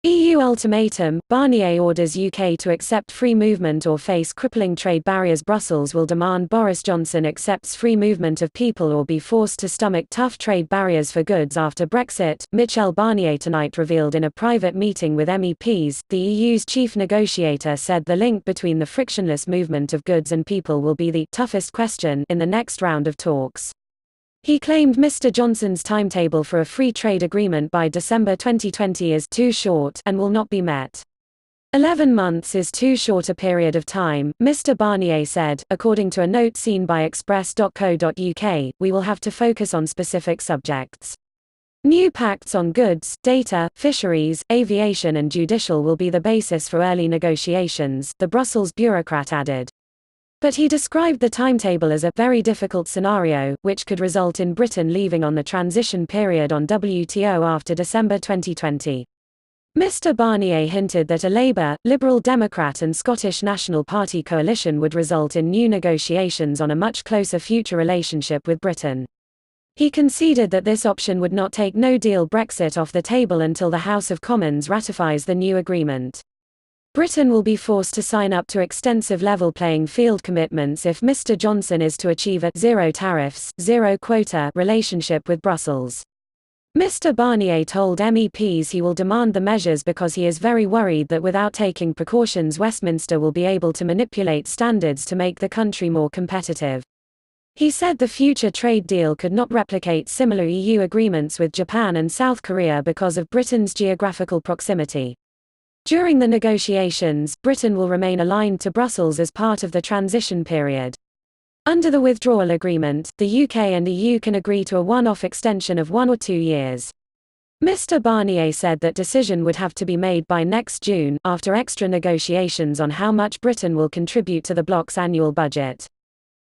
EU ultimatum, Barnier orders UK to accept free movement or face crippling trade barriers. Brussels will demand Boris Johnson accepts free movement of people or be forced to stomach tough trade barriers for goods after Brexit, Michel Barnier tonight revealed in a private meeting with MEPs. The EU's chief negotiator said the link between the frictionless movement of goods and people will be the toughest question in the next round of talks. He claimed Mr. Johnson's timetable for a free trade agreement by December 2020 is too short and will not be met. 11 months is too short a period of time, Mr. Barnier said. According to a note seen by express.co.uk, we will have to focus on specific subjects. New pacts on goods, data, fisheries, aviation and judicial will be the basis for early negotiations, the Brussels bureaucrat added. But he described the timetable as a very difficult scenario, which could result in Britain leaving on the transition period on WTO after December 2020. Mr. Barnier hinted that a Labour, Liberal Democrat and Scottish National Party coalition would result in new negotiations on a much closer future relationship with Britain. He conceded that this option would not take no-deal Brexit off the table until the House of Commons ratifies the new agreement. Britain will be forced to sign up to extensive level playing field commitments if Mr. Johnson is to achieve a zero tariffs, zero quota relationship with Brussels. Mr. Barnier told MEPs he will demand the measures because he is very worried that without taking precautions Westminster will be able to manipulate standards to make the country more competitive. He said the future trade deal could not replicate similar EU agreements with Japan and South Korea because of Britain's geographical proximity. During the negotiations, Britain will remain aligned to Brussels as part of the transition period. Under the withdrawal agreement, the UK and EU can agree to a one-off extension of 1 or 2 years. Mr. Barnier said that decision would have to be made by next June, after extra negotiations on how much Britain will contribute to the bloc's annual budget.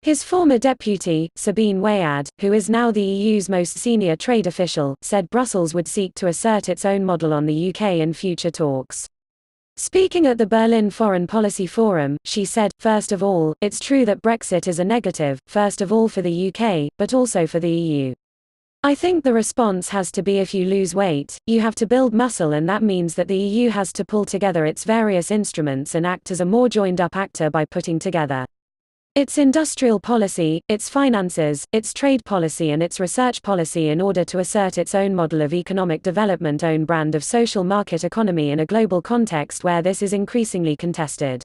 His former deputy, Sabine Wayad, who is now the EU's most senior trade official, said Brussels would seek to assert its own model on the UK in future talks. Speaking at the Berlin Foreign Policy Forum, she said, "First of all, it's true that Brexit is a negative, first of all for the UK, but also for the EU. I think the response has to be if you lose weight, you have to build muscle and that means that the EU has to pull together its various instruments and act as a more joined-up actor by putting together its industrial policy, its finances, its trade policy and its research policy in order to assert its own model of economic development, own brand of social market economy in a global context where this is increasingly contested.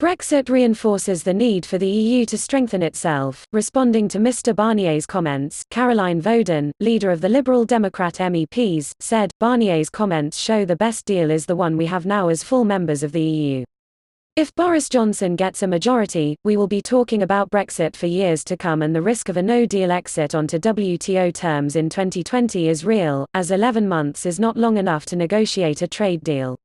Brexit reinforces the need for the EU to strengthen itself." Responding to Mr. Barnier's comments, Caroline Vaudin, leader of the Liberal Democrat MEPs, said, "Barnier's comments show the best deal is the one we have now as full members of the EU. If Boris Johnson gets a majority, we will be talking about Brexit for years to come and the risk of a no-deal exit onto WTO terms in 2020 is real, as 11 months is not long enough to negotiate a trade deal."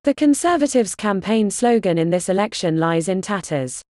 The Conservatives' campaign slogan in this election lies in tatters.